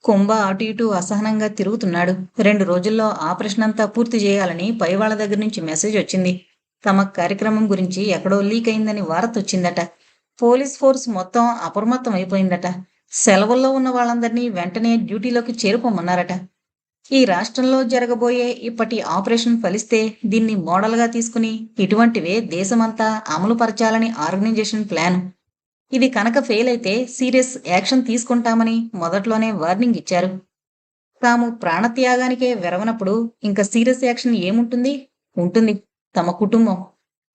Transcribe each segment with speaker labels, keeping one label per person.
Speaker 1: కుంభ అటు ఇటు అసహనంగా తిరుగుతున్నాడు. 2 రోజుల్లో ఆపరేషన్ అంతా పూర్తి చేయాలని పైవాళ్ల దగ్గర నుంచి మెసేజ్ వచ్చింది. తమ కార్యక్రమం గురించి ఎక్కడో లీక్ అయిందని వార్త వచ్చిందట. పోలీస్ ఫోర్స్ మొత్తం అప్రమత్తం అయిపోయిందట. సెలవుల్లో ఉన్న వాళ్ళందరినీ వెంటనే డ్యూటీలోకి చేరుకోమన్నారట. ఈ రాష్ట్రంలో జరగబోయే ఇప్పటి ఆపరేషన్ ఫలిస్తే దీన్ని మోడల్గా తీసుకుని ఇటువంటివే దేశమంతా అమలు పరచాలని ఆర్గనైజేషన్ ప్లాన్. ఇది కనుక ఫెయిల్ అయితే సీరియస్ యాక్షన్ తీసుకుంటామని మొదట్లోనే వార్నింగ్ ఇచ్చారు. తాము ప్రాణత్యాగానికే వెరవనప్పుడు ఇంకా సీరియస్ యాక్షన్ ఏముంటుంది? ఉంటుంది. తమ కుటుంబం,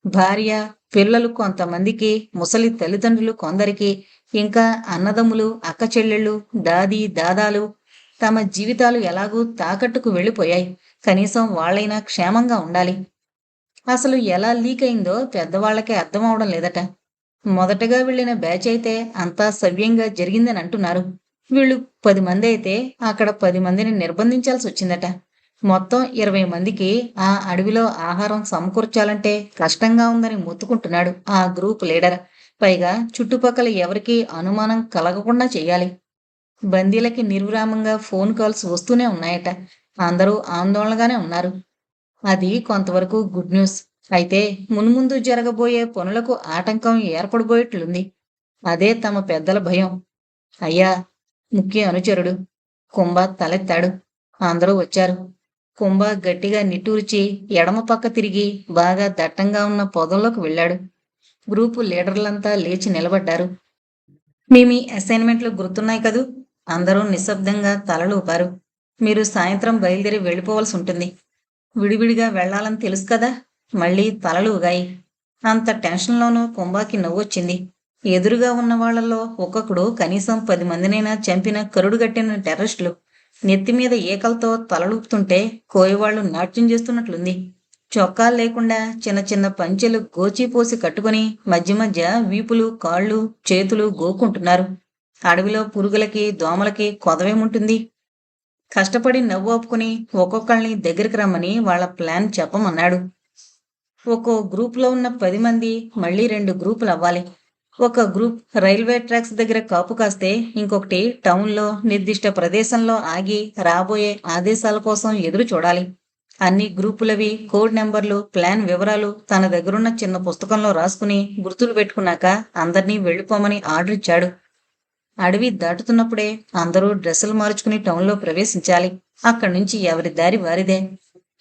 Speaker 1: భార్య, పిల్లలు కొంతమందికి, ముసలి తల్లిదండ్రులు కొందరికి, ఇంకా అన్నదమ్ములు, అక్క చెల్లెళ్ళు, దాది దాదాలు తమ జీవితాలు ఎలాగూ తాకట్టుకు వెళ్ళిపోయాయి. కనీసం వాళ్ళైనా క్షేమంగా ఉండాలి. అసలు ఎలా లీక్ అయిందో పెద్దవాళ్లకే అర్థం అవడం లేదట. మొదటగా వెళ్ళిన బ్యాచ్ అయితే అంతా సవ్యంగా జరిగిందని అంటున్నారు. వీళ్ళు 10 మంది అయితే అక్కడ 10 మందిని నిర్బంధించాల్సి వచ్చిందట. మొత్తం 20 మందికి ఆ అడవిలో ఆహారం సమకూర్చాలంటే కష్టంగా ఉందని మొత్తుకుంటున్నాడు ఆ గ్రూప్ లీడర్. పైగా చుట్టుపక్కల ఎవరికీ అనుమానం కలగకుండా చెయ్యాలి. బందీలకి నిర్విరామంగా ఫోన్ కాల్స్ వస్తూనే ఉన్నాయట. అందరూ ఆందోళనగానే ఉన్నారు. అది కొంతవరకు గుడ్ న్యూస్. అయితే మున్ముందు జరగబోయే పనులకు ఆటంకం ఏర్పడబోయేట్లుంది. అదే తమ పెద్దల భయం. అయ్యా, ముఖ్య అనుచరుడు కుంభ తలెత్తాడు. అందరూ వచ్చారు. కుంభ గట్టిగా నిట్టూర్చి ఎడమ పక్క తిరిగి బాగా దట్టంగా ఉన్న పొదల్లోకి వెళ్ళాడు. గ్రూపు లీడర్లంతా లేచి నిలబడ్డారు. మీ అసైన్మెంట్లు గుర్తున్నాయి కదూ? అందరూ నిశ్శబ్దంగా తలలూపారు. మీరు సాయంత్రం బయలుదేరి వెళ్ళిపోవలసి ఉంటుంది. విడివిడిగా వెళ్లాలని తెలుసు కదా? మళ్ళీ తలలు ఊగాయి. అంత టెన్షన్లోనూ కుంభాకి నవ్వొచ్చింది. ఎదురుగా ఉన్న వాళ్లలో ఒక్కొక్కడు కనీసం 10 మందినైనా చంపిన కరుడుగట్టిన టెర్రరిస్టులు. నెత్తిమీద ఏకలతో తలలూపుతుంటే కోయవాళ్లు నాట్యం చేస్తున్నట్లుంది. చొక్కాలు లేకుండా చిన్న చిన్న పంచెలు గోచీపోసి కట్టుకుని మధ్య మధ్య వీపులు, కాళ్ళు, చేతులు గోక్కుంటున్నారు. అడవిలో పురుగులకి, దోమలకి కొదవేముంటుంది? కష్టపడి నవ్వు ఆపుకుని ఒక్కొక్కళ్ళని దగ్గరికి రమ్మని వాళ్ళ ప్లాన్ చెప్పమన్నాడు. ఒక్కో గ్రూప్లో ఉన్న 10 మంది మళ్ళీ 2 గ్రూపులు అవ్వాలి. ఒక గ్రూప్ రైల్వే ట్రాక్స్ దగ్గర కాపు కాస్తే, ఇంకొకటి టౌన్లో నిర్దిష్ట ప్రదేశంలో ఆగి రాబోయే ఆదేశాల కోసం ఎదురు చూడాలి. అన్ని గ్రూపులవి కోడ్ నెంబర్లు, ప్లాన్ వివరాలు తన దగ్గరున్న చిన్న పుస్తకంలో రాసుకుని గుర్తులు పెట్టుకున్నాక అందర్నీ వెళ్ళిపోమని ఆర్డర్ ఇచ్చాడు. అడవి దాటుతున్నప్పుడే అందరూ డ్రెస్సులు మార్చుకుని టౌన్లో ప్రవేశించాలి. అక్కడి నుంచి ఎవరి దారి వారిదే.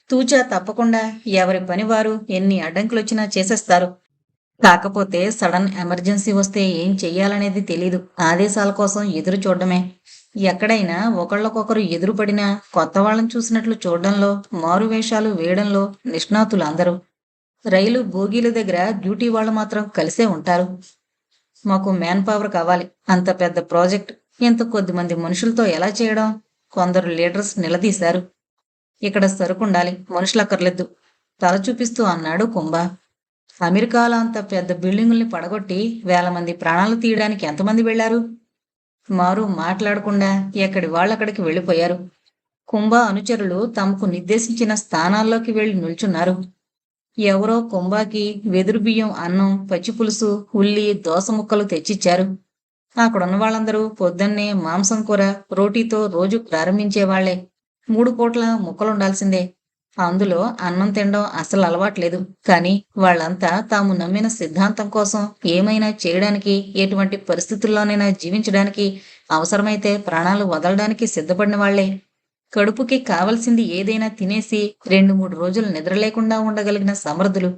Speaker 1: తూచా తప్పకుండా ఎవరి పని వారు ఎన్ని అడ్డంకులొచ్చినా చేసేస్తారు. కాకపోతే సడన్ ఎమర్జెన్సీ వస్తే ఏం చెయ్యాలనేది తెలీదు. ఆదేశాల కోసం ఎదురు చూడడమే. ఎక్కడైనా ఒకళ్ళకొకరు ఎదురుపడినా కొత్త వాళ్ళని చూసినట్లు చూడడంలో, మారువేషాలు వేయడంలో నిష్ణాతులు అందరూ. రైలు బోగీల దగ్గర డ్యూటీ వాళ్ళు మాత్రం కలిసే ఉంటారు. మాకు మ్యాన్ పవర్ కావాలి. అంత పెద్ద ప్రాజెక్ట్ ఇంత కొద్ది మంది మనుషులతో ఎలా చేయడం? కొందరు లీడర్స్ నిలదీశారు. ఇక్కడ సరుకుండాలి, మనుషులక్కర్లేదు తల చూపిస్తూ అన్నాడు కుంభ. అమెరికాలో అంత పెద్ద బిల్డింగుల్ని పడగొట్టి 1000 మంది ప్రాణాలు తీయడానికి ఎంతమంది వెళ్లారు? మారు మాట్లాడకుండా ఎక్కడి వాళ్ళక్కడికి వెళ్ళిపోయారు. కుంభ అనుచరులు తమకు నిర్దేశించిన స్థానాల్లోకి వెళ్లి నిల్చున్నారు. ఎవరో కుంభాకి వెదురు బియ్యం, అన్నం, పచ్చిపులుసు, ఉల్లి, దోస ముక్కలు తెచ్చిచ్చారు. అక్కడున్న వాళ్ళందరూ పొద్దున్నే మాంసం కూర, రోటీతో రోజు ప్రారంభించేవాళ్లే. 3 పూట్ల ముక్కలుండాల్సిందే. అందులో అన్నం తినడం అసలు అలవాట్లేదు. కానీ వాళ్ళంతా తాము నమ్మిన సిద్ధాంతం కోసం ఏమైనా చేయడానికి, ఎటువంటి పరిస్థితుల్లోనైనా జీవించడానికి, అవసరమైతే ప్రాణాలు వదలడానికి సిద్ధపడిన వాళ్లే. కడుపుకి కావలసింది ఏదైనా తినేసి 2-3 రోజులు నిద్ర లేకుండా ఉండగలిగిన సమర్థులు.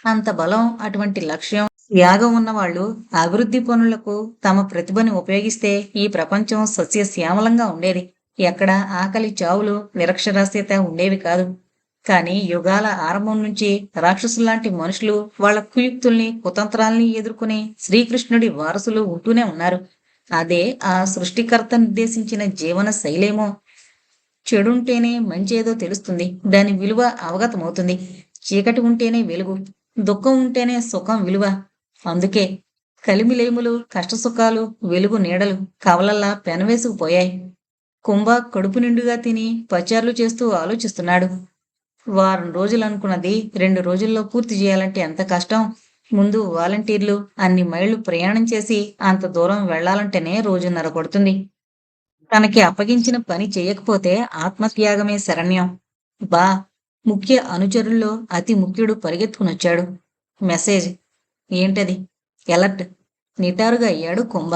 Speaker 1: అంత బలం, అటువంటి లక్ష్యం, త్యాగం ఉన్నవాళ్లు అభివృద్ధి పనులకు తమ ప్రతిభని ఉపయోగిస్తే ఈ ప్రపంచం సస్యశ్యామలంగా ఉండేది. ఎక్కడ ఆకలి, చావులు, నిరక్షరాస్యత ఉండేవి కాదు. కానీ యుగాల ఆరంభం నుంచి రాక్షసుల్లాంటి మనుషులు వాళ్ళ కుయుక్తుల్ని, కుతంత్రాల్ని ఎదుర్కొనే శ్రీకృష్ణుడి వారసులు ఉంటూనే ఉన్నారు. అదే ఆ సృష్టికర్త నిర్దేశించిన జీవన శైలేమో. చెడుంటేనే మంచేదో తెలుస్తుంది. దాని విలువ అవగతమవుతుంది. చీకటి ఉంటేనే వెలుగు, దుఃఖం ఉంటేనే సుఖం విలువ. అందుకే కలిమిలేములు, కష్టసుఖాలు, వెలుగు నీడలు కవలల్లా పెనవేసుకుపోయాయి. కుంభ కడుపు నిండుగా తిని పచార్లు చేస్తూ ఆలోచిస్తున్నాడు. వారం రోజులు అనుకున్నది 2 రోజుల్లో పూర్తి చేయాలంటే ఎంత కష్టం. ముందు వాలంటీర్లు అన్ని మైళ్లు ప్రయాణం చేసి అంత దూరం వెళ్లాలంటేనే రోజున్నర పడుతుంది. తనకి అప్పగించిన పని చెయ్యకపోతే ఆత్మత్యాగమే శరణ్యం. బా ముఖ్య అనుచరుల్లో అతి ముఖ్యుడు పరిగెత్తుకునొచ్చాడు. మెసేజ్. ఏంటది? ఎలర్ట్. నిటారుగా అయ్యాడు కుంభ.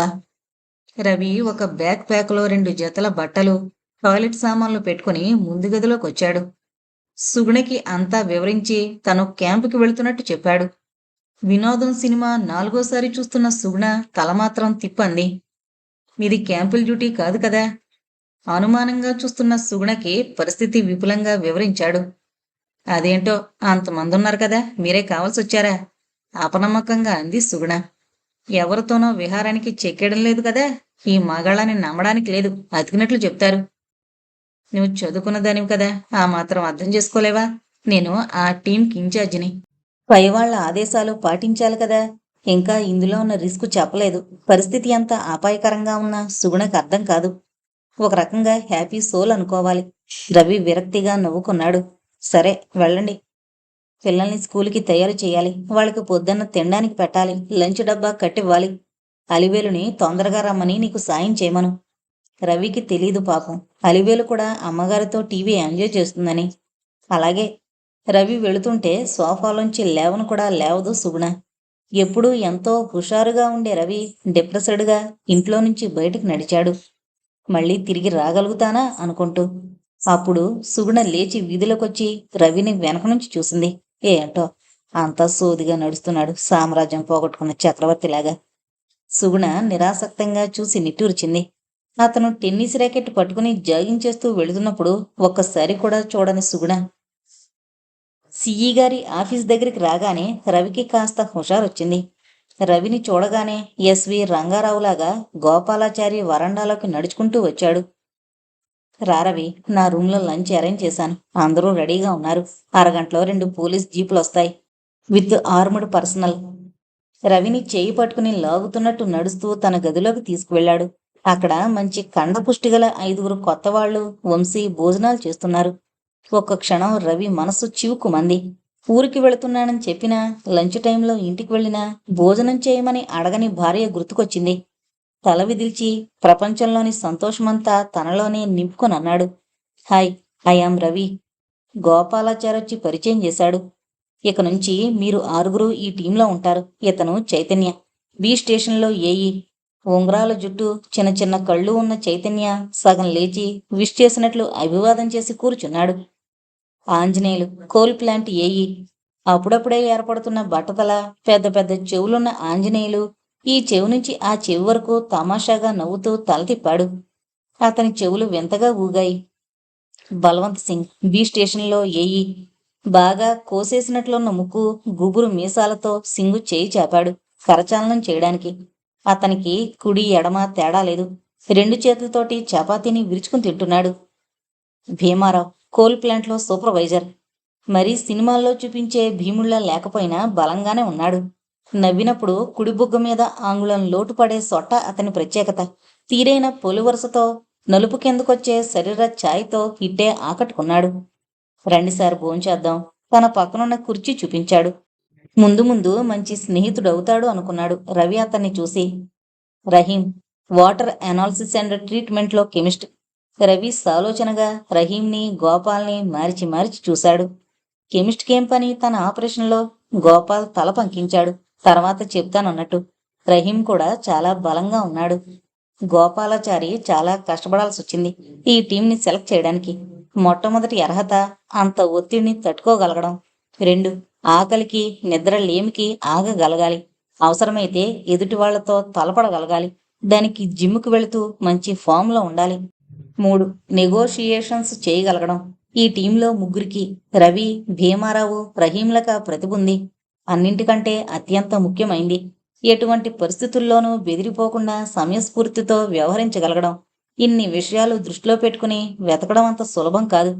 Speaker 1: రవి ఒక బ్యాక్ ప్యాక్లో 2 జతల బట్టలు, టాయిలెట్ సామాన్లు పెట్టుకుని ముందు గదిలోకొచ్చాడు. సుగుణకి అంతా వివరించి తను క్యాంపుకి వెళుతున్నట్టు చెప్పాడు. వినోదం సినిమా 4గోసారి చూస్తున్న సుగుణ తల మాత్రం తిప్పంది. మీది క్యాంపుల్ డ్యూటీ కాదు కదా? అనుమానంగా చూస్తున్న సుగుణకి పరిస్థితి విపులంగా వివరించాడు. అదేంటో అంతమందున్నారు కదా, మీరే కావాల్సొచ్చారా? అపనమ్మకంగా అంది సుగుణ. ఎవరితోనో విహారానికి చెక్కేయడం లేదు కదా, ఈ మగాళ్ళని నమ్మడానికి లేదు, అతికినట్లు చెప్తారు. నువ్వు చదువుకున్నదానివి కదా, ఆ మాత్రం అర్థం చేసుకోలేవా? నేను ఆ టీంకి ఇన్ఛార్జిని. పైవాళ్ల ఆదేశాలు పాటించాలి కదా. ఇంకా ఇందులో ఉన్న రిస్క్ చెప్పలేదు. పరిస్థితి ఎంత అపాయకరంగా ఉన్నా సుగుణకు అర్థం కాదు. ఒక రకంగా హ్యాపీ సోల్ అనుకోవాలి. రవి విరక్తిగా నవ్వుకున్నాడు. సరే వెళ్ళండి. పిల్లల్ని స్కూల్కి తయారు చేయాలి. వాళ్ళకి పొద్దున్న తినడానికి పెట్టాలి. లంచ్ డబ్బా కట్టివ్వాలి. అలివేలుని తొందరగా రమ్మని నీకు సాయం చేయమను. రవికి తెలీదు పాపం, అలివేలు కూడా అమ్మగారితో టీవీ ఎంజాయ్ చేస్తుందని. అలాగే. రవి వెళుతుంటే సోఫాలోంచి లేవను కూడా లేవదు సుగుణ. ఎప్పుడూ ఎంతో హుషారుగా ఉండే రవి డిప్రెస్డ్గా ఇంట్లో నుంచి బయటకు నడిచాడు. మళ్ళీ తిరిగి రాగలుగుతానా అనుకుంటూ. అప్పుడు సుగుణ లేచి వీధిలోకొచ్చి రవిని వెనక నుంచి చూసింది. ఏంటో అంతా సోదిగా నడుస్తున్నాడు, సామ్రాజ్యం పోగొట్టుకున్న చక్రవర్తిలాగా. సుగుణ నిరాసక్తంగా చూసి నిట్టూర్చింది. అతను టెన్నిస్ ర్యాకెట్ పట్టుకుని జాగింగ్ చేస్తూ వెళుతున్నప్పుడు ఒక్కసారి కూడా చూడని సుగుణ సిఈ గారి ఆఫీస్ దగ్గరికి రాగానే రవికి కాస్త హుషారొచ్చింది. రవిని చూడగానే ఎస్వి రంగారావులాగా గోపాలాచారి వరండాలోకి నడుచుకుంటూ వచ్చాడు. రారవి, నా రూమ్లో లంచ్ అరేంజ్ చేశాను. అందరూ రెడీగా ఉన్నారు. అరగంటలో 2 పోలీస్ జీపులు వస్తాయి, విత్ ఆర్మ్డ్ పర్సనల్. రవిని చేయి పట్టుకుని లాగుతున్నట్టు నడుస్తూ తన గదిలోకి తీసుకువెళ్లాడు. అక్కడ మంచి కండపుష్టిగల 5గురు కొత్తవాళ్లు వంశీ భోజనాలు చేస్తున్నారు. ఒక్క క్షణం రవి మనసు చివుకుమంది. ఊరికి వెళుతున్నానని చెప్పినా, లంచ్ టైంలో ఇంటికి వెళ్ళినా భోజనం చేయమని అడగని భార్య గుర్తుకొచ్చింది. తల విదిల్చి ప్రపంచంలోని సంతోషమంతా తనలోనే నింపుకొనన్నాడు. Hi, I am Ravi. గోపాలాచారొచ్చి పరిచయం చేశాడు. ఇక నుంచి మీరు 6గురు ఈ టీంలో ఉంటారు. ఇతను చైతన్య, బి స్టేషన్లో ఏఈ. ఉంగరాల జుట్టు, చిన్న చిన్న కళ్ళు ఉన్న చైతన్య సగం లేచి విష్ చేసినట్లు అభివాదం చేసి కూర్చున్నాడు. Anjaneyulu, coal plant AE. అప్పుడప్పుడే ఏర్పడుతున్న బట్టతల, పెద్ద పెద్ద చెవులున్న ఆంజనేయులు ఈ చెవు నుంచి ఆ చెవి వరకు తమాషాగా నవ్వుతూ తల తిప్పాడు. అతని చెవులు వింతగా ఊగాయి. బలవంత్ సింగ్, బి స్టేషన్లో ఏఈ. బాగా కోసేసినట్లున్న ముక్కు, గుబురు మీసాలతో సింగు చేయి చాపాడు కరచాలనం చేయడానికి. అతనికి కుడి ఎడమ తేడా లేదు. 2 చేతులతోటి చపాతీని విరుచుకుని తింటున్నాడు. భీమారావు, కోల్ ప్లాంట్లో సూపర్వైజర్. మరీ సినిమాల్లో చూపించే భీముళ్లా లేకపోయినా బలంగానే ఉన్నాడు. నవ్వినప్పుడు కుడి బుగ్గ మీద ఆంగుళం లోటు పడే సొట్ట అతని ప్రత్యేకత. తీరైన పొలివరుసతో, నలుపు కిందకొచ్చే శరీర ఛాయ్తో ఇట్టే ఆకట్టుకున్నాడు. రండి సార్, భోంచేద్దాం. తన పక్కనున్న కుర్చీ చూపించాడు. ముందు ముందు మంచి స్నేహితుడవుతాడు అనుకున్నాడు రవి అతన్ని చూసి. రహీం, వాటర్ అనాలిసిస్ అండ్ ట్రీట్మెంట్లో కెమిస్ట్. రవి సాలోచనగా రహీంని, గోపాల్ని మార్చి మార్చి చూశాడు. కెమిస్ట్కేం పని తన ఆపరేషన్లో? గోపాల్ తల పంకించాడు. తర్వాత చెప్తానన్నట్టు. రహీం కూడా చాలా బలంగా ఉన్నాడు. గోపాలాచారి చాలా కష్టపడాల్సొచ్చింది ఈ టీంని సెలెక్ట్ చేయడానికి. మొట్టమొదటి అర్హత అంత ఒత్తిడిని తట్టుకోగలగడం. 2, ఆకలికి నిద్ర లేమికి ఆగగలగాలి. అవసరమైతే ఎదుటి వాళ్లతో తలపడగలగాలి. దానికి జిమ్కి వెళుతూ మంచి ఫామ్లో ఉండాలి. 3, నెగోషియేషన్స్ చేయగలగడం. ఈ టీంలో 3కి, రవి, భీమారావు, రహీంలక ప్రతిభ ఉంది. అన్నింటికంటే అత్యంత ముఖ్యమైంది, ఎటువంటి పరిస్థితుల్లోనూ బెదిరిపోకుండా సమయస్ఫూర్తితో వ్యవహరించగలగడం. ఇన్ని విషయాలు దృష్టిలో పెట్టుకుని వెతకడం అంత సులభం కాదు.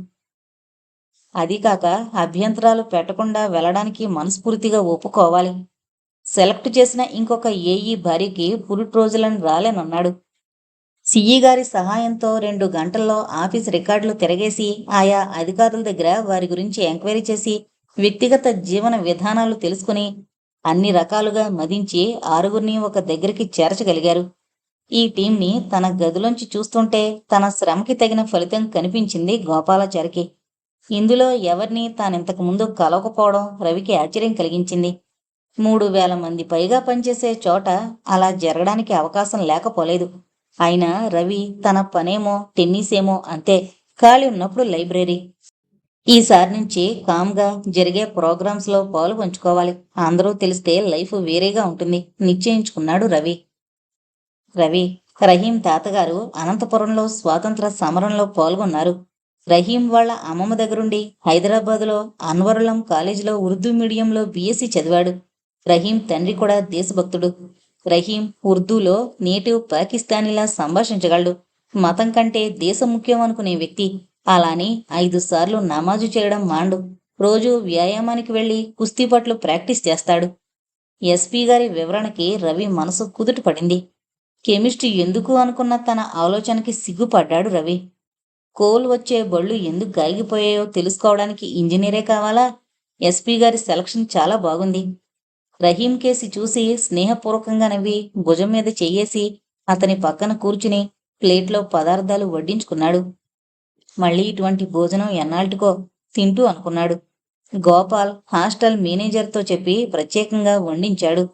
Speaker 1: అదీకాక అభ్యంతరాలు పెట్టకుండా వెళ్ళడానికి మనస్ఫూర్తిగా ఒప్పుకోవాలి. సెలెక్ట్ చేసిన ఇంకొక ఏఈ భార్యకి పురుట్ రోజులని రాలేనన్నాడు. సిఈ గారి సహాయంతో 2 గంటల్లో ఆఫీస్ రికార్డులు తిరగేసి, ఆయా అధికారుల దగ్గర వారి గురించి ఎంక్వైరీ చేసి, వ్యక్తిగత జీవన విధానాలు తెలుసుకుని, అన్ని రకాలుగా మదించి 6గురిని ఒక దగ్గరికి చేర్చగలిగారు. ఈ టీంని తన గదిలోంచి చూస్తుంటే తన శ్రమకి తగిన ఫలితం కనిపించింది గోపాలాచారికి. ఇందులో ఎవరినీ తానింతకు ముందు కలవకపోవడం రవికి ఆశ్చర్యం కలిగించింది. 3,000 మంది పైగా పనిచేసే చోట అలా జరగడానికి అవకాశం లేకపోలేదు. అయినా రవి తన పనేమో టెన్నిసేమో అంతే. ఖాళీ ఉన్నప్పుడు లైబ్రరీ. ఈసారి నుంచి కామ్గా జరిగే ప్రోగ్రామ్స్లో పాలు పంచుకోవాలి. అందరూ తెలిస్తే లైఫ్ వేరేగా ఉంటుంది నిశ్చయించుకున్నాడు రవి. రవి, రహీం తాతగారు అనంతపురంలో స్వాతంత్ర సమరంలో పాల్గొన్నారు. రహీం వాళ్ళ అమ్మమ్మ దగ్గరుండి హైదరాబాదులో అన్వరులం కాలేజీలో ఉర్దూ మీడియంలో బీఎస్సీ చదివాడు. రహీం తండ్రి కూడా దేశభక్తుడు. రహీం ఉర్దూలో నేటివ్ పాకిస్తానీలా సంభాషించగలడు. మతం కంటే దేశం ముఖ్యం అనుకునే వ్యక్తి. అలాని 5 సార్లు నమాజు చేయడం మాండు. రోజూ వ్యాయామానికి వెళ్లి కుస్తీ పట్లు ప్రాక్టీస్ చేస్తాడు. ఎస్పీ గారి వివరణకి రవి మనసు కుదుట పడింది. కెమిస్ట్రీ ఎందుకు అనుకున్న తన ఆలోచనకి సిగ్గుపడ్డాడు రవి. కోల్ వచ్చే బళ్ళు ఎందుకు ఆగిపోయాయో తెలుసుకోవడానికి ఇంజనీరే కావాలా? ఎస్పీ గారి సెలక్షన్ చాలా బాగుంది. రహీం కేసి చూసి స్నేహపూర్వకంగా నవ్వి భుజం మీద చెయ్యేసి అతని పక్కన కూర్చుని ప్లేట్లో పదార్థాలు వడ్డించుకున్నాడు. మళ్ళీ ఇటువంటి భోజనం ఎన్నాళ్ళటికో తింటూ అనుకున్నాడు. గోపాల్ హాస్టల్ మేనేజర్తో చెప్పి ప్రత్యేకంగా వండించాడు.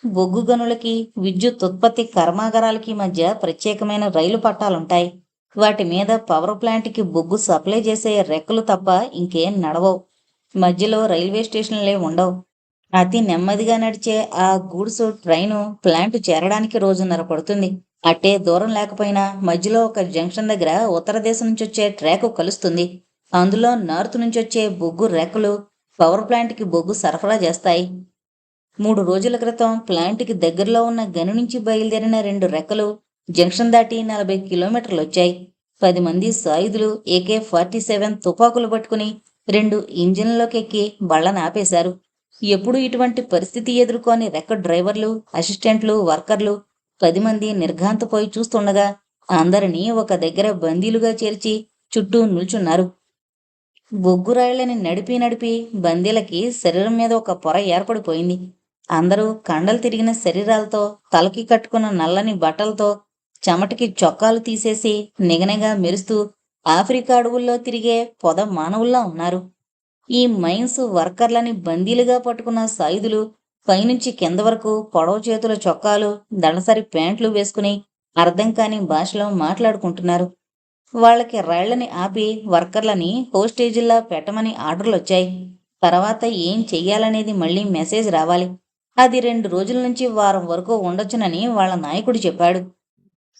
Speaker 1: బొగ్గు గనులకి విద్యుత్ ఉత్పత్తి కర్మాగారాలకి మధ్య ప్రత్యేకమైన రైలు పట్టాలుంటాయి. వాటి మీద పవర్ ప్లాంట్కి బొగ్గు సప్లై చేసే రెక్కలు తప్ప ఇంకేం నడవవు. మధ్యలో రైల్వే స్టేషన్లే ఉండవు. అతి నెమ్మదిగా నడిచే ఆ గూడ్స్ ట్రైను ప్లాంట్ చేరడానికి 1.5 రోజులు పడుతుంది. అట్టే దూరం లేకపోయినా మధ్యలో ఒక జంక్షన్ దగ్గర ఉత్తర దేశం నుంచి వచ్చే ట్రాక్ కలుస్తుంది. అందులో నార్త్ నుంచి వచ్చే బొగ్గు రెక్కలు పవర్ ప్లాంట్కి బొగ్గు సరఫరా చేస్తాయి. 3 రోజుల క్రితం ప్లాంట్కి దగ్గరలో ఉన్న గని నుంచి బయలుదేరిన 2 రెక్కలు జంక్షన్ దాటి 40 కిలోమీటర్లు వచ్చాయి. 10 మంది సాయుధులు AK-47 తుపాకులు పట్టుకుని 2 ఇంజిన్లలోకి ఎక్కి బళ్ళను ఆపేశారు. ఎప్పుడు ఇటువంటి పరిస్థితి ఎదుర్కొని రెక్క డ్రైవర్లు, అసిస్టెంట్లు, వర్కర్లు 10 మంది నిర్ఘాంతపోయి చూస్తుండగా అందరినీ ఒక దగ్గర బందీలుగా చేర్చి చుట్టూ నిల్చున్నారు. బొగ్గురాళ్లని నడిపి నడిపి బందీలకి శరీరం మీద ఒక పొర ఏర్పడిపోయింది. అందరూ కండలు తిరిగిన శరీరాలతో, తలకి కట్టుకున్న నల్లని బట్టలతో, చెమటికి చొక్కాలు తీసేసి నిగనిగా మెరుస్తూ ఆఫ్రికా అడవుల్లో తిరిగే పొద మానవుల్లా ఉన్నారు. ఈ మైన్స్ వర్కర్లని బందీలుగా పట్టుకున్న సాయుధులు పైనుంచి కింద వరకు పొడవు చేతుల చొక్కాలు, దళసరి ప్యాంట్లు వేసుకుని అర్థం కాని భాషలో మాట్లాడుకుంటున్నారు. వాళ్ళకి రైళ్లని ఆపి వర్కర్లని హోస్టేజిల్లా పెట్టమని ఆర్డర్లొచ్చాయి. తర్వాత ఏం చెయ్యాలనేది మళ్ళీ మెసేజ్ రావాలి. అది 2 రోజుల నుంచి వారం వరకు ఉండొచ్చునని వాళ్ళ నాయకుడు చెప్పాడు.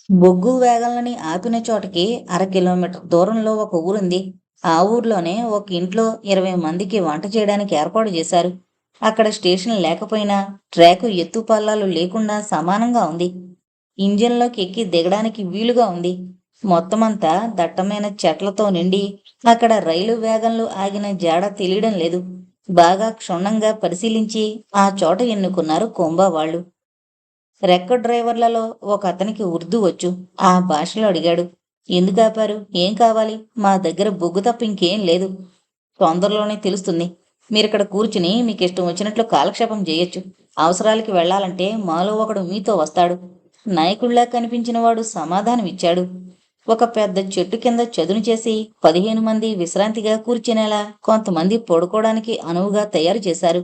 Speaker 1: బొగ్గు వేగంలని ఆపిన చోటకి 1/2 కిలోమీటర్ దూరంలో ఒక ఊరుంది. ఆ ఊర్లోనే ఒక ఇంట్లో 20 మందికి వంట చేయడానికి ఏర్పాటు చేశారు. అక్కడ స్టేషన్ లేకపోయినా ట్రాకు ఎత్తుపల్లాలు లేకుండా సమానంగా ఉంది. ఇంజిన్లోకి ఎక్కి దిగడానికి వీలుగా ఉంది. మొత్తమంతా దట్టమైన చెట్లతో నిండి అక్కడ రైలు వేగంలు ఆగిన జాడ తెలియడం లేదు. బాగా క్షుణ్ణంగా పరిశీలించి ఆ చోట ఎన్నుకున్నారు కొంబా వాళ్ళు. రెక్క డ్రైవర్లలో ఒక అతనికి ఉర్దూ వచ్చు. ఆ భాషలో అడిగాడు. ఎందుకు ఆపారు? ఏం కావాలి? మా దగ్గర బొగ్గు తప్ప ఇంకేం లేదు. తొందరలోనే తెలుస్తుంది. మీరిక్కడ కూర్చుని మీకు ఇష్టం వచ్చినట్లు కాలక్షేపం చేయొచ్చు. అవసరాలకి వెళ్లాలంటే మాలో ఒకడు మీతో వస్తాడు. నాయకుళ్లా కనిపించిన వాడు సమాధానమిచ్చాడు. ఒక పెద్ద చెట్టు కింద చదును చేసి 15 మంది విశ్రాంతిగా కూర్చునేలా కొంతమంది పడుకోవడానికి అనువుగా తయారు చేశారు.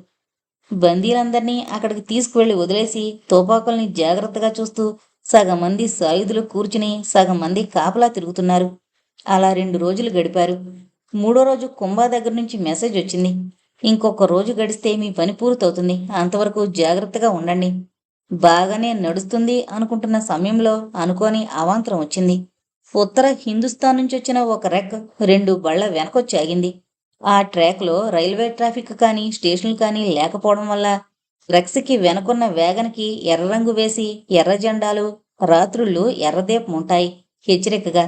Speaker 1: బందీలందర్నీ అక్కడికి తీసుకువెళ్లి వదిలేసి తుపాకుల్ని జాగ్రత్తగా చూస్తూ సగం మంది సాయుధులు కూర్చుని సగం మంది కాపలా తిరుగుతున్నారు. అలా 2 రోజులు గడిపారు. 3వ రోజు కుంభా దగ్గర నుంచి మెసేజ్ వచ్చింది. ఇంకొక రోజు గడిస్తే మీ పని పూర్తవుతుంది. అంతవరకు జాగ్రత్తగా ఉండండి. బాగానే నడుస్తుంది అనుకుంటున్న సమయంలో అనుకోని అవాంతరం వచ్చింది. ఉత్తర హిందుస్థాన్ నుంచి వచ్చిన ఒక రెక్ 2 బళ్ల వెనకొచ్చి ఆగింది. ఆ ట్రాక్లో రైల్వే ట్రాఫిక్ కానీ స్టేషన్లు కానీ లేకపోవడం వల్ల రెక్స్కి వెనకున్న వేగన్కి ఎర్ర రంగు వేసి ఎర్ర జెండాలు, రాత్రుళ్ళు ఎర్రదీపం ఉంటాయి హెచ్చరికగా.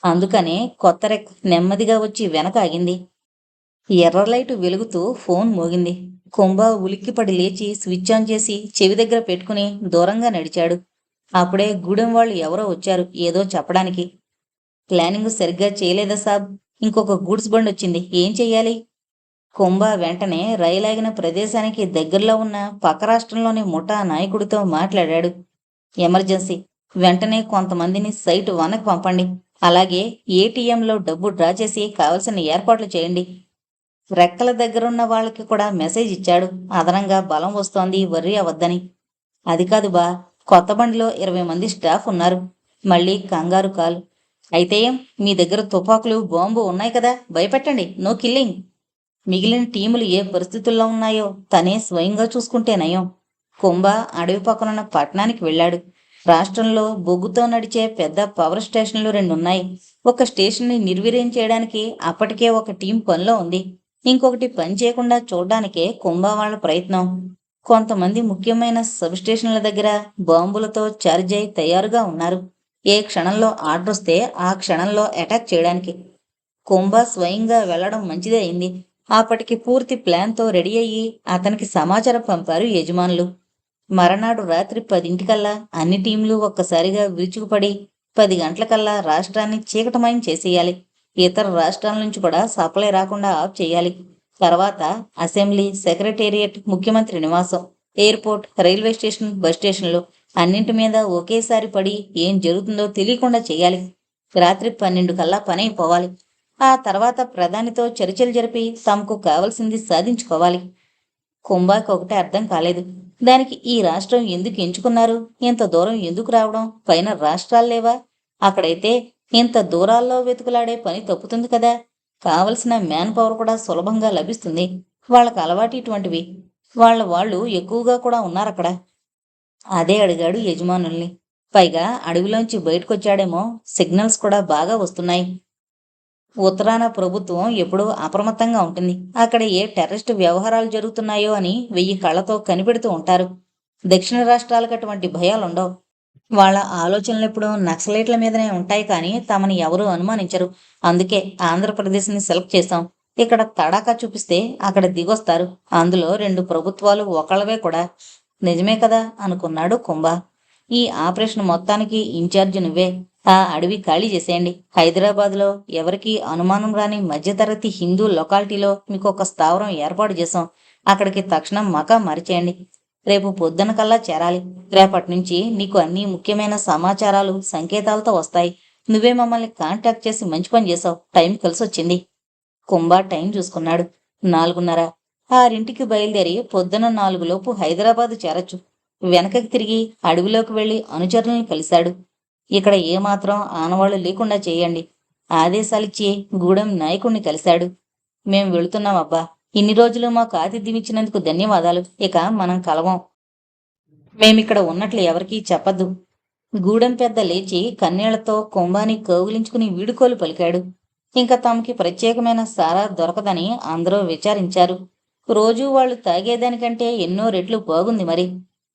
Speaker 1: అందుకనే కొత్త రెక్ నెమ్మదిగా వచ్చి వెనక ఆగింది. ఎర్ర లైటు వెలుగుతూ ఫోన్ మోగింది. కుంభా ఉలిక్కిపడి లేచి స్విచ్ ఆన్ చేసి చెవి దగ్గర పెట్టుకుని దూరంగా నడిచాడు. అప్పుడే గూడెం వాళ్ళు ఎవరో వచ్చారు ఏదో చెప్పడానికి. ప్లానింగ్ సరిగ్గా చేయలేదా సాబ్? ఇంకొక గూడ్స్ బండి వచ్చింది. ఏం చెయ్యాలి? కుంభా వెంటనే రైలాగిన ప్రదేశానికి దగ్గరలో ఉన్న పక్క రాష్ట్రంలోని ముఠా నాయకుడితో మాట్లాడాడు. ఎమర్జెన్సీ. వెంటనే కొంతమందిని సైట్ వనకు పంపండి. అలాగే ఏటీఎంలో డబ్బు డ్రా చేసి కావలసిన ఏర్పాట్లు చేయండి. రెక్కల దగ్గరున్న వాళ్ళకి కూడా మెసేజ్ ఇచ్చాడు. అదనంగా బలం వస్తోంది, వర్రీ అవద్దని. అది కాదు బా, కొత్త బండిలో 20 మంది స్టాఫ్ ఉన్నారు. మళ్ళీ కంగారు కాల్. అయితే ఏం, మీ దగ్గర తుపాకులు, బాంబు ఉన్నాయి కదా, భయపెట్టండి, నో కిల్లింగ్. మిగిలిన టీములు ఏ పరిస్థితుల్లో ఉన్నాయో తనే స్వయంగా చూసుకుంటే నయం. కుంభ అడవి పక్కనున్న పట్టణానికి వెళ్ళాడు. రాష్ట్రంలో బొగ్గుతో నడిచే పెద్ద పవర్ స్టేషన్లు 2 ఉన్నాయి. ఒక స్టేషన్ని నిర్వీర్యం చేయడానికి అప్పటికే ఒక టీం పనిలో ఉంది. ఇంకొకటి పని చేయకుండా చూడ్డానికే కుంభ వాళ్ళ ప్రయత్నం. కొంతమంది ముఖ్యమైన సబ్ స్టేషన్ల దగ్గర బాంబులతో చార్జ్ అయి తయారుగా ఉన్నారు. ఏ క్షణంలో ఆర్డర్ వస్తే ఆ క్షణంలో అటాక్ చేయడానికి. కుంభ స్వయంగా వెళ్లడం మంచిదే అయింది. అప్పటికి పూర్తి ప్లాన్తో రెడీ అయ్యి అతనికి సమాచారం పంపారు యజమానులు. మరనాడు రాత్రి 10 అన్ని టీంలు ఒక్కసారిగా విరుచుకుపడి 10 గంటలకల్లా రాష్ట్రాన్ని చీకటమయం చేసేయాలి. ఇతర రాష్ట్రాల నుంచి కూడా సప్లై రాకుండా ఆఫ్ చేయాలి. తర్వాత అసెంబ్లీ, సెక్రటేరియట్, ముఖ్యమంత్రి నివాసం, ఎయిర్పోర్ట్, రైల్వే స్టేషన్, బస్ స్టేషన్లు అన్నింటి మీద ఒకేసారి పడి ఏం జరుగుతుందో తెలియకుండా చేయాలి. రాత్రి 12 కల్లా పని అయిపోవాలి. ఆ తర్వాత ప్రధానితో చర్చలు జరిపి తమకు కావలసింది సాధించుకోవాలి. కుంభాకి ఒకటే అర్థం కాలేదు. దానికి ఈ రాష్ట్రం ఎందుకు ఎంచుకున్నారు? ఇంత దూరం ఎందుకు రావడం? పైన రాష్ట్రాలు లేవా? అక్కడైతే ఇంత దూరాల్లో వెతుకులాడే పని తప్పుతుంది కదా. కావలసిన మ్యాన్ పవర్ కూడా సులభంగా లభిస్తుంది. వాళ్ళకు అలవాటు ఇటువంటివి. వాళ్ళు ఎక్కువగా కూడా ఉన్నారక్కడ. అదే అడిగాడు యజమానుల్ని. పైగా అడవిలోంచి బయటకొచ్చాడేమో, సిగ్నల్స్ కూడా బాగా వస్తున్నాయి. ఉత్తరాన ప్రభుత్వం ఎప్పుడూ అప్రమత్తంగా ఉంటుంది. అక్కడ ఏ టెర్రరిస్టు వ్యవహారాలు జరుగుతున్నాయో అని 1000 కళ్లతో కనిపెడుతూ ఉంటారు. దక్షిణ రాష్ట్రాలకు అటువంటి భయాలుండవు. వాళ్ళ ఆలోచనలెప్పుడూ నక్సలైట్ల మీదనే ఉంటాయి కానీ తమని ఎవరూ అనుమానించరు. అందుకే ఆంధ్రప్రదేశ్ని సెలెక్ట్ చేశాం. ఇక్కడ తడాకా చూపిస్తే అక్కడ దిగొస్తారు. అందులో 2 ప్రభుత్వాలు ఒకళ్ళవే కూడా. నిజమే కదా అనుకున్నాడు కుంభ. ఈ ఆపరేషన్ మొత్తానికి ఇన్ఛార్జి నువ్వే. ఆ అడవి ఖాళీ చేసేయండి. హైదరాబాద్లో ఎవరికీ అనుమానం రాని మధ్యతరగతి హిందూ లొకాలిటీలో మీకు ఒక స్థావరం ఏర్పాటు చేశాం. అక్కడికి తక్షణం మకా మరిచేయండి. రేపు పొద్దున కల్లా చేరాలి. రేపటి నుంచి నీకు అన్ని ముఖ్యమైన సమాచారాలు సంకేతాలతో వస్తాయి. నువ్వే మమ్మల్ని కాంటాక్ట్ చేసి మంచి పని చేశావు. టైం కలిసొచ్చింది. కుంభ టైం చూసుకున్నాడు. 4:30. 6ంటికి బయలుదేరి పొద్దున 4 లోపు హైదరాబాదు చేరొచ్చు. వెనకకి తిరిగి అడవిలోకి వెళ్లి అనుచరులను కలిశాడు. ఇక్కడ ఏమాత్రం ఆనవాళ్లు లేకుండా చేయండి. ఆదేశాలిచ్చి గూడెం నాయకుణ్ణి కలిశాడు. మేం వెళుతున్నామబ్బా. ఇన్ని రోజులు మాకు ఆతిథ్యం ఇచ్చినందుకు ధన్యవాదాలు. ఇక మనం కలవం. మేమిక్కడ ఉన్నట్లు ఎవరికీ చెప్పద్దు. గూడెం పెద్ద లేచి కన్నీళ్లతో కుంభాని కౌగిలించుకుని వీడుకోలు పలికాడు. ఇంకా తమకి ప్రత్యేకమైన సారా దొరకదని అందరూ విచారించారు. రోజూ వాళ్ళు తాగేదానికంటే ఎన్నో రెట్లు బాగుంది మరి.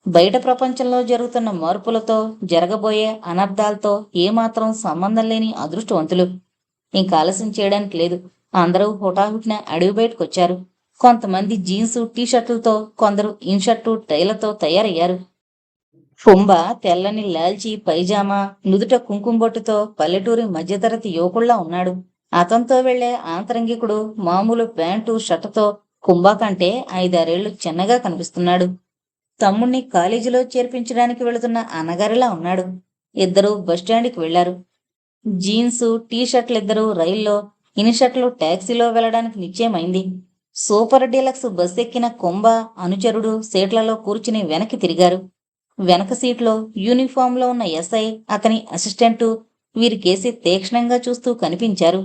Speaker 1: బయట ప్రపంచంలో జరుగుతున్న మార్పులతో, జరగబోయే అనర్థాలతో ఏమాత్రం సంబంధం లేని అదృష్టవంతులు. ఇంకా ఆలస్యం చేయడానికి లేదు. అందరూ హుటాహుటిన అడవి బయటకొచ్చారు. కొంతమంది జీన్సు టీషర్టులతో, కొందరు ఇన్షర్టు టైలతో తయారయ్యారు. కుంభ తెల్లని లాల్చీ పైజామా, నుదుట కుంకుమబొట్టుతో పల్లెటూరి మధ్యతరగతి యువకుళ్లా ఉన్నాడు. అతనితో వెళ్లే ఆంతరంగికుడు మామూలు ప్యాంటు షర్టుతో కుంభ కంటే 5-6 ఏళ్లు చిన్నగా కనిపిస్తున్నాడు. తమ్ముణ్ణి కాలేజీలో చేర్పించడానికి వెళుతున్న అన్నగారిలా ఉన్నాడు. ఇద్దరూ బస్టాండ్కి వెళ్లారు. జీన్సు టీషర్ట్లిద్దరూ రైల్లో, ఇన్షర్ట్లు టాక్సీలో వెళ్లడానికి నిశ్చయమైంది. సూపర్ డీలక్స్ బస్ ఎక్కిన కుంభ అనుచరుడు సీట్లలో కూర్చుని వెనక్కి తిరిగారు. వెనక సీట్లో యూనిఫామ్లో ఉన్న ఎస్ఐ, అతని అసిస్టెంటు వీరికేసి తీక్షణంగా చూస్తూ కనిపించారు.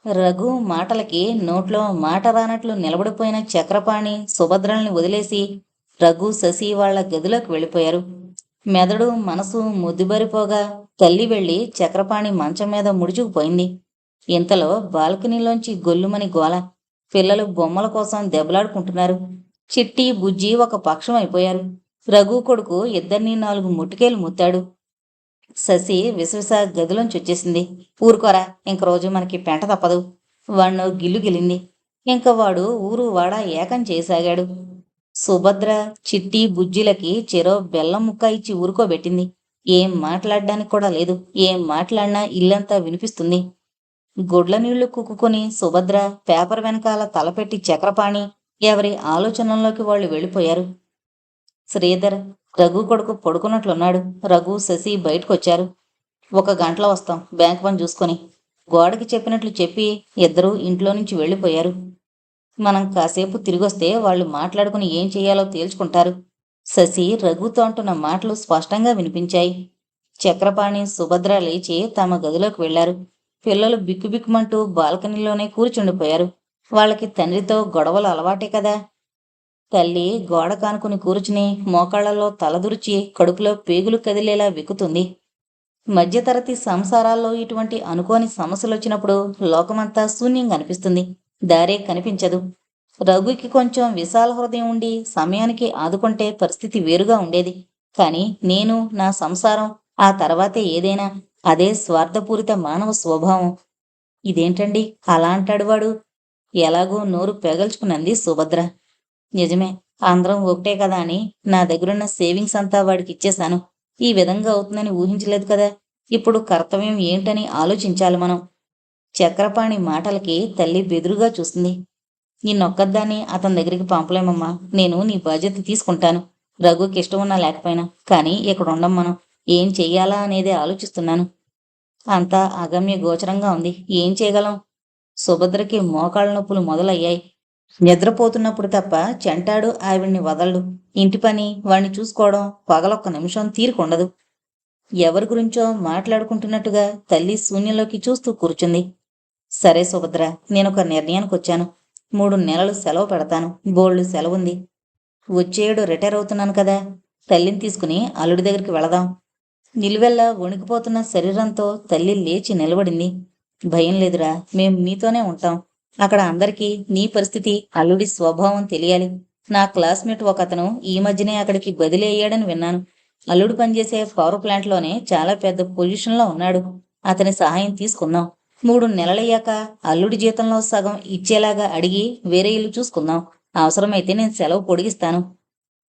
Speaker 1: రఘు మాటలకి నోట్లో మాట రానట్లు నిలబడిపోయిన చక్రపాణి, సుభద్రల్ని వదిలేసి రఘు, శశి వాళ్ల గదిలోకి వెళ్ళిపోయారు. మెదడు, మనసు ముద్దుబరిపోగా తల్లి వెళ్లి చక్రపాణి మంచం మీద ముడుచుకుపోయింది. ఇంతలో బాల్కనీలోంచి గొల్లుమని గోల. పిల్లలు బొమ్మల కోసం దెబ్బలాడుకుంటున్నారు. చిట్టి, బుజ్జి ఒక పక్షం అయిపోయారు. రఘు కొడుకు ఇద్దరినీ 4 ముట్టికేలు ముత్తాడు. శశి విసవిస గదిలోంచి వచ్చేసింది. ఊరుకోరా, ఇంక రోజు మనకి పెంట తప్పదు. వాణ్ణో గిల్లు గిలింది. ఇంక వాడు ఊరు వాడా ఏకం చేసాగాడు. సుభద్ర, చిట్టి, బుజ్జిలకి చెరో బెల్లం ముక్క ఇచ్చి ఊరుకోబెట్టింది. ఏం మాట్లాడడానికి కూడా లేదు. ఏం మాట్లాడినా ఇల్లంతా వినిపిస్తుంది. గుడ్ల నీళ్లు కుక్కుని సుభద్ర పేపర్ వెనకాల తలపెట్టి చక్రపాణి ఎవరి ఆలోచనల్లోకి వాళ్ళు వెళ్ళిపోయారు. శ్రీధర్ రఘు కొడుకు పడుకున్నట్లున్నాడు. రఘు, శశి బయటకొచ్చారు. 1 గంటలో వస్తాం, బ్యాంక్ పని చూసుకొని. గోడకి చెప్పినట్లు చెప్పి ఇద్దరూ ఇంట్లో నుంచి వెళ్ళిపోయారు. మనం కాసేపు తిరిగొస్తే వాళ్ళు మాట్లాడుకుని ఏం చెయ్యాలో తేల్చుకుంటారు. శశి రఘుతో అంటున్న మాటలు స్పష్టంగా వినిపించాయి. చక్రపాణి, సుభద్ర లేచి తమ గదిలోకి వెళ్లారు. పిల్లలు బిక్కుబిక్కుమంటూ బాల్కనీలోనే కూర్చుండిపోయారు. వాళ్ళకి తండ్రితో గొడవలు అలవాటే కదా. తల్లి గోడ కానుకుని కూర్చుని మోకాళ్లలో తలదుర్చి కడుపులో పేగులు కదిలేలా విక్కుతుంది. మధ్యతరగతి సంసారాల్లో ఇటువంటి అనుకోని సమస్యలొచ్చినప్పుడు లోకమంతా శూన్యంగా అనిపిస్తుంది. దారే కనిపించదు. రఘుకి కొంచెం విశాల హృదయం ఉండి సమయానికి ఆదుకుంటే పరిస్థితి వేరుగా ఉండేది. కాని నేను, నా సంసారం, ఆ తర్వాతే ఏదైనా, అదే స్వార్థపూరిత మానవ స్వభావం. ఇదేంటండి అలా అంటాడు వాడు? ఎలాగో నోరు పెగల్చుకున్నది సుభద్ర. నిజమే, అందరం ఒకటే కదా అని నా దగ్గరున్న సేవింగ్స్ అంతా వాడికి ఇచ్చేశాను. ఈ విధంగా అవుతుందని ఊహించలేదు కదా. ఇప్పుడు కర్తవ్యం ఏంటని ఆలోచించాలి మనం. చక్రపాణి మాటలకి తల్లి బెదురుగా చూస్తుంది. నిన్నొక్కదాన్ని అతని దగ్గరికి పంపలేమమ్మా. నేను నీ బాధ్యత తీసుకుంటాను. రఘుకి ఇష్టం ఉన్నా లేకపోయినా. కానీ ఇక్కడ ఉండం మనం. ఏం చెయ్యాలా అనేదే ఆలోచిస్తున్నాను. అంతా అగమ్య గోచరంగా ఉంది. ఏం చేయగలం? సుభద్రకి మోకాళ్ళ నొప్పులు మొదలయ్యాయి. నిద్రపోతున్నప్పుడు తప్ప చెంటాడు ఆవిడ్ని వదలడు. ఇంటి పని, వాణ్ణి చూసుకోవడం, పగలొక్క నిమిషం తీరికుండదు. ఎవరి గురించో మాట్లాడుకుంటున్నట్టుగా తల్లి శూన్యంలోకి చూస్తూ కూర్చుంది. సరే సుభద్ర, నేనొక నిర్ణయానికొచ్చాను. 3 నెలలు సెలవు పెడతాను. బోల్డు సెలవుంది. వచ్చేడు రిటైర్ అవుతున్నాను కదా. తల్లిని తీసుకుని అల్లుడి దగ్గరికి వెళదాం. నిలువెల్లా వణికిపోతున్న శరీరంతో తల్లి లేచి నిలబడింది. భయం లేదురా, మేం మీతోనే ఉంటాం. అక్కడ అందరికీ నీ పరిస్థితి, అల్లుడి స్వభావం తెలియాలి. నా క్లాస్మేట్ ఒకతను ఈ మధ్యనే అక్కడికి బదిలీ అయ్యాడని విన్నాను. అల్లుడు పనిచేసే పవర్ ప్లాంట్లోనే చాలా పెద్ద పొజిషన్లో ఉన్నాడు. అతని సహాయం తీసుకుందాం. 3 నెలలయ్యాక అల్లుడి జీతంలో సగం ఇచ్చేలాగా అడిగి వేరే ఇల్లు చూసుకుందాం. అవసరమైతే నేను సెలవు పొడిగిస్తాను.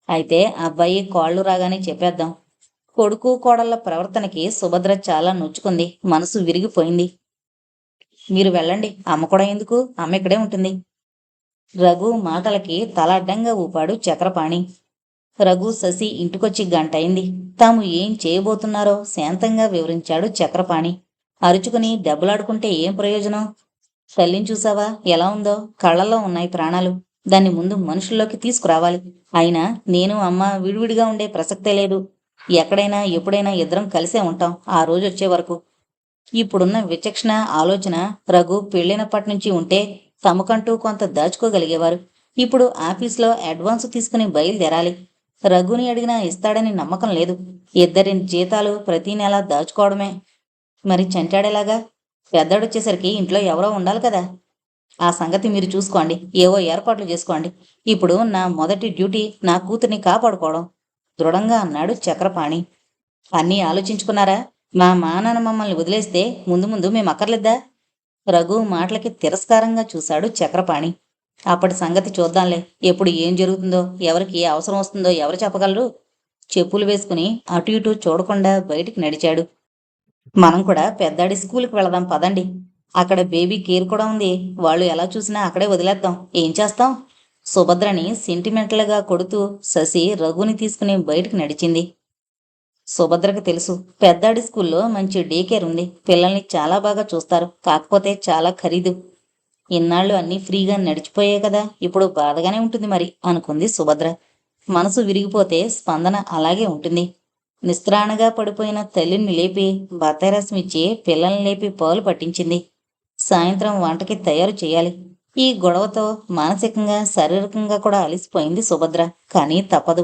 Speaker 1: అయితే అబ్బాయి కాళ్ళు రాగానే చెప్పేద్దాం. కొడుకు కోడళ్ల ప్రవర్తనకి సుభద్ర చాలా నొచ్చుకుంది. మనసు విరిగిపోయింది. మీరు వెళ్ళండి, అమ్మ కూడా ఎందుకు? అమ్మ ఇక్కడే ఉంటుంది. రఘు మాటలకి తల అడ్డంగా ఊపాడు చక్రపాణి. రఘు, శశి ఇంటికొచ్చి 1 గంట అయింది. తాము ఏం చేయబోతున్నారో శాంతంగా వివరించాడు చక్రపాణి. అరుచుకుని దెబ్బలాడుకుంటే ఏం ప్రయోజనం? తల్లిని చూసావా ఎలా ఉందో? కళ్ళల్లో ఉన్నాయి ప్రాణాలు. దాన్ని ముందు మనుషుల్లోకి తీసుకురావాలి. అయినా నేను, అమ్మ విడివిడిగా ఉండే ప్రసక్తే లేదు. ఎక్కడైనా ఎప్పుడైనా ఇద్దరం కలిసే ఉంటాం, ఆ రోజు వచ్చే వరకు. ఇప్పుడున్న విచక్షణ, ఆలోచన రఘు పెళ్ళినప్పటి నుంచి ఉంటే తమకంటూ కొంత దాచుకోగలిగేవారు. ఇప్పుడు ఆఫీస్లో అడ్వాన్స్ తీసుకుని బయలుదేరాలి. రఘుని అడిగినా ఇస్తాడని నమ్మకం లేదు. ఇద్దరి జీతాలు ప్రతి నెలా దాచుకోవడమే. మరి చెంటాడేలాగా? పెద్దాడొచ్చేసరికి ఇంట్లో ఎవరో ఉండాలి కదా. ఆ సంగతి మీరు చూసుకోండి. ఏవో ఏర్పాట్లు చేసుకోండి. ఇప్పుడు నా మొదటి డ్యూటీ నా కూతుర్ని కాపాడుకోవడం, దృఢంగా అన్నాడు చక్రపాణి. అన్నీ ఆలోచించుకున్నారా? మా నాన్న మమ్మల్ని వదిలేస్తే ముందు ముందు మేము అక్కర్లేద్దా? రఘు మాటలకి తిరస్కారంగా చూశాడు చక్రపాణి. అప్పటి సంగతి చూద్దాంలే. ఎప్పుడు ఏం జరుగుతుందో, ఎవరికి ఏ అవసరం వస్తుందో ఎవరు చెప్పగలరు? చెప్పులు వేసుకుని అటు ఇటు చూడకుండా బయటికి నడిచాడు. మనం కూడా పెద్దాడి స్కూల్కి వెళదాం పదండి. అక్కడ బేబీ కేర్ కూడా ఉంది. వాళ్ళు ఎలా చూసినా అక్కడే వదిలేద్దాం. ఏం చేస్తాం? సుభద్రని సెంటిమెంటల్గా కొడుతూ శశి రఘుని తీసుకుని బయటికి నడిచింది. సుభద్రకు తెలుసు, పెద్దాడి స్కూల్లో మంచి డే కేర్ ఉంది. పిల్లల్ని చాలా బాగా చూస్తారు. కాకపోతే చాలా ఖరీదు. ఇన్నాళ్ళు అన్నీ ఫ్రీగా నడిచిపోయాయి కదా, ఇప్పుడు బాధగానే ఉంటుంది మరి అనుకుంది సుభద్ర. మనసు విరిగిపోతే స్పందన అలాగే ఉంటుంది. నిస్త్రాణగా పడిపోయిన తల్లిని లేపి బత్తాయిరసం ఇచ్చి పిల్లల్ని లేపి పాలు పట్టించింది. సాయంత్రం వంటకి తయారు చేయాలి. ఈ గొడవతో మానసికంగా, శారీరకంగా కూడా అలసిపోయింది సుభద్ర. కానీ తప్పదు.